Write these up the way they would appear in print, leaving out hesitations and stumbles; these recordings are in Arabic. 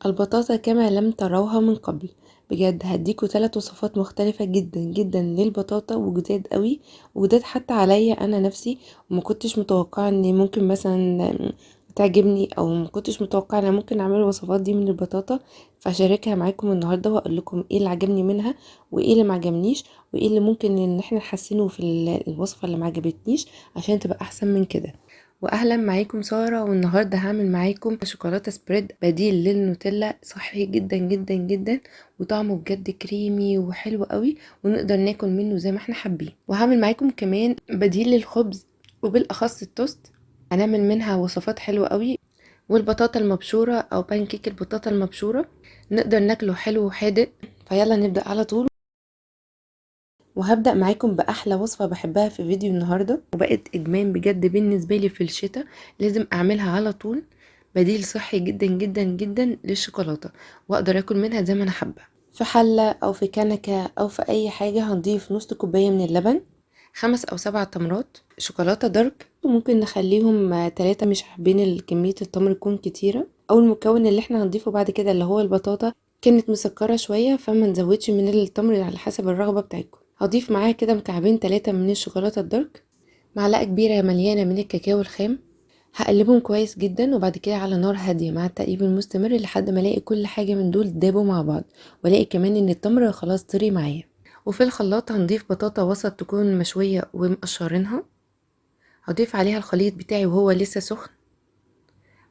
البطاطا كما لم تروها من قبل. بجد هديكوا 3 وصفات مختلفة جدا جدا للبطاطا وجداد قوي، وجداد حتى عليا انا نفسي، وما كنتش متوقعة ان ممكن مثلا تعجبني، او ما كنتش متوقعة ان ممكن اعمل الوصفات دي من البطاطا. فاشاركها معاكم النهارده واقول لكم ايه اللي عجبني منها وايه اللي ما عجبنيش، وايه اللي ممكن ان احنا نحسنه في الوصفة اللي ما عجبتنيش عشان تبقى احسن من كده. واهلا معاكم ساره، والنهارده هعمل معاكم شوكولاته سبريد بديل للنوتيلا، صحي جدا جدا جدا وطعمه بجد كريمي وحلو قوي، ونقدر ناكل منه زي ما احنا حابين. وهعمل معاكم كمان بديل للخبز وبالاخص التوست، هنعمل منها وصفات حلوه قوي. والبطاطا المبشوره او بانكيك البطاطا المبشوره نقدر ناكله حلو وحادق. فيلا نبدا على طول. وهبدأ معاكم بأحلى وصفة بحبها في فيديو النهاردة، وبقت إدمان بجد بالنسبة لي في الشتاء، لازم أعملها على طول. بديل صحي جدا جدا جدا للشوكولاتة، وأقدر أكل منها زي ما أنا حابة. في حلة أو في كنكة أو في أي حاجة هنضيف نص كوباية من اللبن، 5 أو 7 تمرات شوكولاتة دارك، وممكن نخليهم 3 مش حابين كمية التمر تكون كتيرة. أو المكون اللي احنا هنضيفه بعد كده اللي هو البطاطا كانت مسكرة شوية، فما نزودش من التمر على حسب الرغبة بتاعتكم. هضيف معاها كده مكعبين 3 من الشوكولاتة الدارك، معلقة كبيرة مليانة من الكاكاو الخام. هقلبهم كويس جدا، وبعد كده على نار هادية مع التقليب المستمر لحد ما الاقي كل حاجة من دول دابوا مع بعض، والاقي كمان ان التمر خلاص طري معايا. وفي الخلاط هنضيف بطاطا وسط تكون مشوية ومقشرينها، هضيف عليها الخليط بتاعي وهو لسه سخن.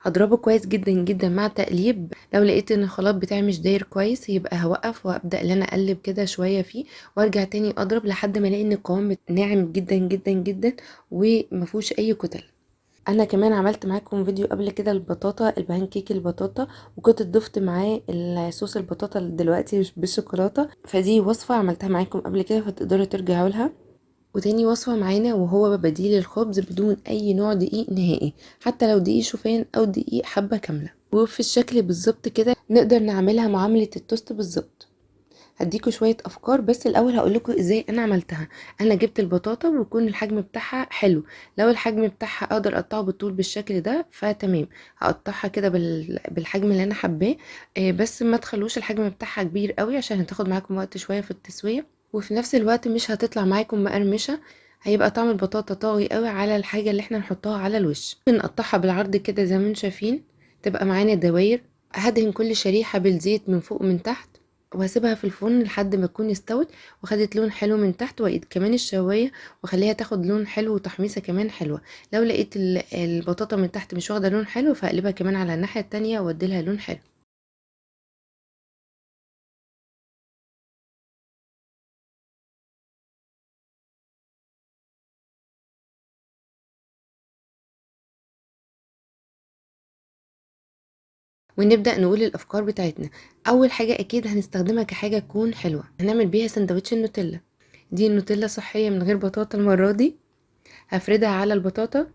هضربه كويس جدا جدا مع تقليب. لو لقيت ان الخلاط بتاعي مش داير كويس يبقى هوقف وابدا ان انا اقلب كده شويه فيه، وارجع تاني اضرب لحد ما الاقي ان القوام ناعم جدا جدا جدا ومفيهوش اي كتل. انا كمان عملت معاكم فيديو قبل كده البطاطا البانكيك البطاطا، وكنت ضفت معاه الصوص البطاطا دلوقتي بالشوكولاته، فدي وصفه عملتها معاكم قبل كده فتقدروا ترجعوا لها. وتاني وصفة معانا وهو بديل الخبز بدون اي نوع دقيق نهائي، حتى لو دقيق شوفان او دقيق حبة كاملة، وفي الشكل بالظبط كده نقدر نعملها معاملة التوست بالظبط. هديكوا شوية افكار، بس الاول هقولكوا ازاي انا عملتها. انا جبت البطاطا ويكون الحجم بتاعها حلو، لو الحجم بتاعها اقدر اقطعه بالطول بالشكل ده فتمام، هقطعها كده بالحجم اللي انا حباه. بس ما تخلوش الحجم بتاعها كبير قوي عشان هتاخد معاكم وقت شوية في التسوية، وفي نفس الوقت مش هتطلع معاكم مقرمشة. هيبقى طعم البطاطا طاغي قوي على الحاجة اللي احنا نحطها على الوش. نقطعها بالعرض كده زي ما انتم شايفين، تبقى معانا دواير. هدهن كل شريحة بالزيت من فوق ومن تحت، وهسيبها في الفرن لحد ما تكون استوت وخدت لون حلو من تحت، وايد كمان الشوايه واخليها تاخد لون حلو وتحميصه كمان حلوه. لو لقيت البطاطا من تحت مش واخده لون حلو فاقلبها كمان على الناحيه التانية واديلها لون حلو. ونبدأ نقول الأفكار بتاعتنا. أول حاجة أكيد هنستخدمها كحاجة تكون حلوة، هنعمل بيها سندوتش النوتيلا. دي النوتيلا صحية من غير بطاطا المرة دي. هفردها على البطاطا،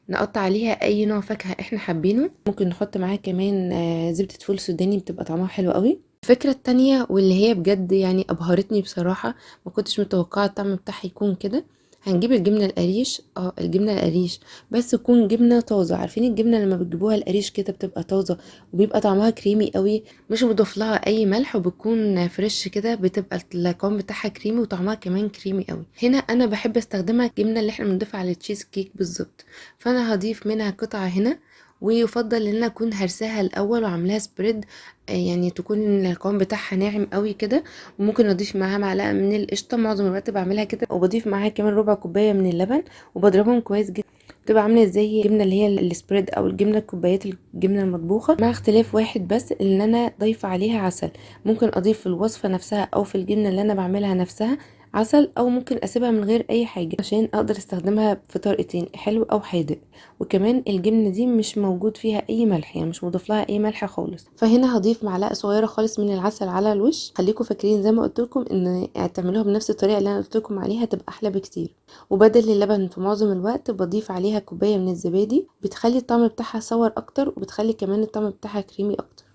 نقطع عليها أي نوع فاكهة احنا حابينه، ممكن نحط معاها كمان زبدة فول سوداني بتبقى طعمها حلو قوي. الفكرة التانية واللي هي بجد يعني أبهرتني بصراحة، ما كنتش متوقعة الطعم بتاعها يكون كده. هنجيب الجبنة القريش، الجبنة القريش بس تكون جبنة طازة. عارفين الجبنة لما بتجيبوها القريش كده بتبقى طازة وبيبقى طعمها كريمي قوي، مش مضاف لها اي ملح، وبتكون فريش كده، بتبقى القوام بتاعها كريمي وطعمها كمان كريمي قوي. هنا انا بحب استخدمها الجبنة اللي احنا بنضيفها على التشيز كيك بالظبط، فانا هضيف منها قطعة هنا. ويفضل ان انا اكون هرساها الاول وعاملاها سبريد، يعني تكون القوام بتاعها ناعم قوي كده. وممكن اضيف معاها معلقه من القشطه، معظم الوقت بعملها كده، وبضيف معاها كمان ربع كوبايه من اللبن، وبضربهم كويس جدا. بتبقى عامله زي الجبنه اللي هي السبريد او الجبنه كوبايات الجبنه المطبوخه، مع اختلاف واحد بس ان انا ضايفه عليها عسل. ممكن اضيف في الوصفه نفسها او في الجبنه اللي انا بعملها نفسها عسل، او ممكن اسيبها من غير اي حاجه عشان اقدر استخدمها في طريقتين، حلو او حادق. وكمان الجبنه دي مش موجود فيها اي ملح، يعني مش مضاف لها اي ملح خالص. فهنا هضيف معلقه صغيره خالص من العسل على الوش. خليكم فاكرين زي ما قلت لكم ان تعملوها بنفس الطريقه اللي انا قلت لكم عليها، تبقى احلى بكتير. وبدل اللبن في معظم الوقت بضيف عليها كوبايه من الزبادي، بتخلي الطعم بتاعها صور اكتر وبتخلي كمان الطعم بتاعها كريمي اكتر.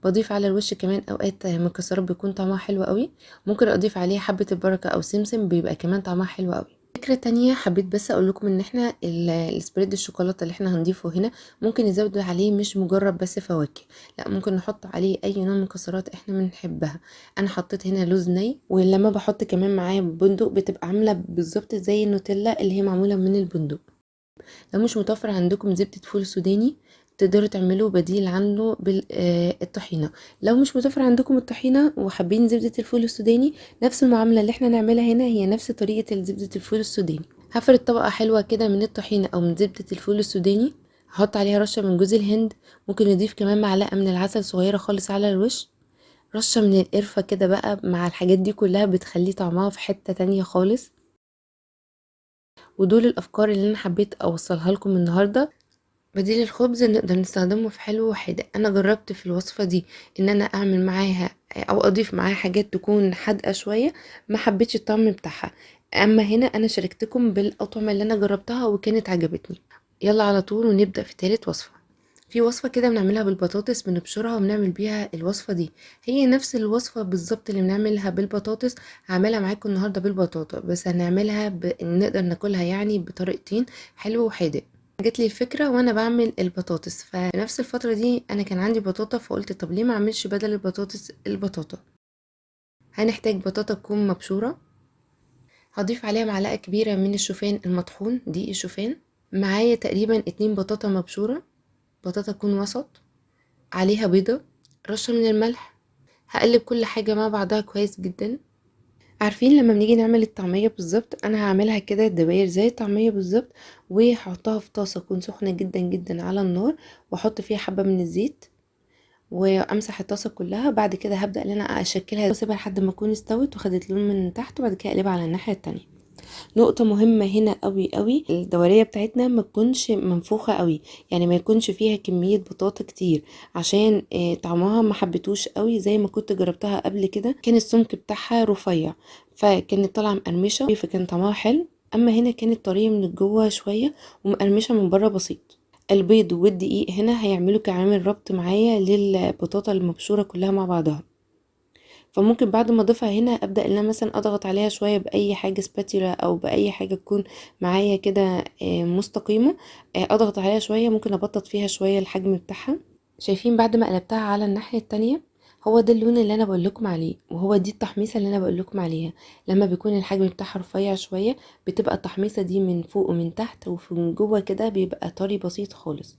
بضيف على الوش كمان اوقات مكسرات بيكون طعمها حلو قوي، ممكن اضيف عليها حبه البركه او سمسم بيبقى كمان طعمها حلو قوي. فكرة تانية حبيت بس اقول لكم ان احنا السبريد الشوكولاتة اللي احنا هنضيفه هنا ممكن نزود عليه مش مجرد بس فواكه، لا ممكن نحط عليه اي نوع من مكسرات احنا بنحبها. انا حطيت هنا لوز ني، ولما بحط كمان معاه بندق بتبقى عاملة بالظبط زي النوتيلا اللي هي معمولة من البندق. لو مش متوفر عندكم زبدة فول سوداني تقدروا تعملوا بديل عنه بالطحينة. لو مش متوفر عندكم الطحينة وحابين زبدة الفول السوداني، نفس المعاملة اللي احنا نعملها هنا هي نفس طريقة زبدة الفول السوداني. هفرد طبقة حلوة كده من الطحينة او من زبدة الفول السوداني، هحط عليها رشة من جوز الهند، ممكن نضيف كمان معلقة من العسل صغيرة خالص على الوش، رشة من القرفة كده بقى مع الحاجات دي كلها بتخلي طعمها في حتة تانية خالص. ودول الافكار اللي انا حبيت اوصلها لكم النهارده. بديل الخبز نقدر نستخدمه في حلو وحادق. انا جربت في الوصفة دي ان انا اعمل معاها او اضيف معاها حاجات تكون حادقة شوية، ما حبيتش الطعم بتاعها. اما هنا انا شاركتكم بالاطعمة اللي انا جربتها وكانت عجبتني. يلا على طول ونبدأ في تالت وصفة. في وصفة كده بنعملها بالبطاطس، بنبشرها وبنعمل بيها الوصفة دي. هي نفس الوصفة بالظبط اللي بنعملها بالبطاطس، هعملها معاكم النهاردة بالبطاطا، بس هنعملها نقدر ناكلها يعني بطريقتين، حلو وحادق. جات لي الفكرة وانا بعمل البطاطس، ففي نفس الفترة دي انا كان عندي بطاطا، فقلت طب ليه ما اعملش بدل البطاطس البطاطا. هنحتاج بطاطا تكون مبشورة، هضيف عليها معلقة كبيرة من الشوفان المطحون، دقيق الشوفان. معايا تقريبا 2 بطاطا مبشورة، بطاطا تكون وسط، عليها بيضة، رشة من الملح. هقلب كل حاجة مع بعضها كويس جدا. عارفين لما بنيجي نعمل الطعمية بالظبط، انا هعملها كده دواير زي الطعمية بالظبط، وهحطها في طاسة تكون سخنة جدا جدا على النار، واحط فيها حبة من الزيت وامسح الطاسة كلها. بعد كده هبدأ ان انا اشكلها واسيبها لحد ما تكون استوت وخدت لون من تحت، وبعد كده اقلبها على الناحية التانية. نقطة مهمة هنا قوي قوي، الدورية بتاعتنا ما تكونش منفوخة قوي، يعني ما يكونش فيها كمية بطاطا كتير، عشان طعمها ما حبيتوش قوي. زي ما كنت جربتها قبل كده كان السمك بتاعها رفيع، فكانت طالعة مقرمشة، فكان طعمها حلو. اما هنا كانت طرية من جوه شوية ومقرمشة من بره بسيط. البيض والدقيق هنا هيعملوا كعامل ربط معايا للبطاطا المبشورة كلها مع بعضها. فممكن بعد ما اضيفها هنا ابدا ان انا مثلا اضغط عليها شويه باي حاجه سباتيولا او باي حاجه تكون معايا كده مستقيمه، اضغط عليها شويه، ممكن ابطط فيها شويه الحجم بتاعها. شايفين بعد ما قلبتها على الناحيه التانية، هو ده اللون اللي انا بقول لكم عليه، وهو دي التحميصه اللي انا بقول لكم عليها. لما بيكون الحجم بتاعها رفيع شويه بتبقى التحميصه دي من فوق ومن تحت، ومن جوه كده بيبقى طري بسيط خالص.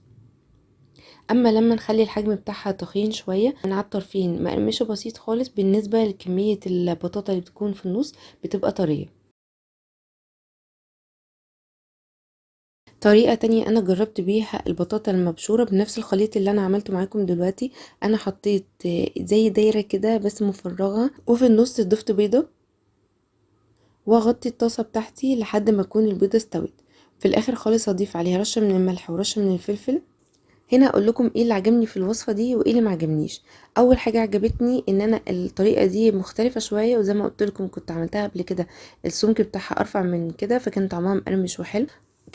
اما لما نخلي الحجم بتاعها تخين شويه من على الطرفين مقرمشه بسيط خالص، بالنسبه لكميه البطاطا اللي بتكون في النص بتبقى طريه. طريقه تانية انا جربت بيها البطاطا المبشوره بنفس الخليط اللي انا عملته معاكم دلوقتي. انا حطيت زي دايره كده بس مفرغه، وفي النص ضفت بيضه، واغطي الطاسه بتاعتي لحد ما تكون البيضه استوت. في الاخر خالص هضيف عليها رشه من الملح ورشه من الفلفل. هنا اقول لكم ايه اللي عجبني في الوصفه دي وايه اللي ما عجبنيش. اول حاجه عجبتني ان انا الطريقه دي مختلفه شويه، وزي ما قلت لكم كنت عملتها قبل كده السمك بتاعها ارفع من كده، فكان طعمها مقرمش وحلو.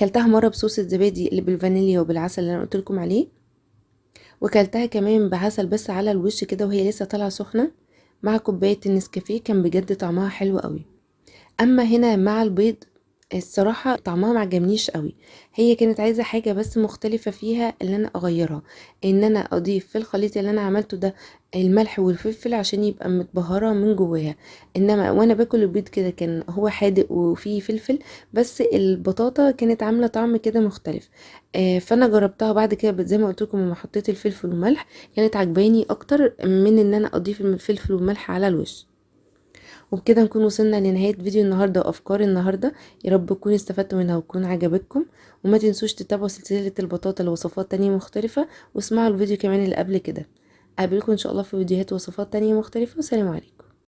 كلتها مره بصوص الزبادي اللي بالفانيليا وبالعسل اللي انا قلت لكم عليه، وكلتها كمان بعسل بس على الوش كده وهي لسه طالعه سخنه مع كوبايه النسكافيه، كان بجد طعمها حلو قوي. اما هنا مع البيض الصراحة طعمها ما عجبنيش قوي. هي كانت عايزة حاجة بس مختلفة فيها اللي انا اغيرها، ان انا اضيف في الخليط اللي انا عملته ده الملح والفلفل عشان يبقى متبهرة من جواها. انما وانا باكل البيض كده كان هو حادق وفيه فلفل، بس البطاطا كانت عاملة طعم كده مختلف. فانا جربتها بعد كده زي ما قلت لكم لما حطيت الفلفل والملح كانت عجباني اكتر من ان انا اضيف الفلفل والملح على الوش. وبكده نكون وصلنا لنهاية فيديو النهاردة وأفكار النهاردة. يا رب تكونوا استفدتوا منها وتكون عجبتكم، وما تنسوش تتابعوا سلسلة البطاطا لوصفات تانية مختلفة، واسمعوا الفيديو كمان اللي قبل كده. أقابلكم إن شاء الله في فيديوهات وصفات تانية مختلفة، والسلام عليكم.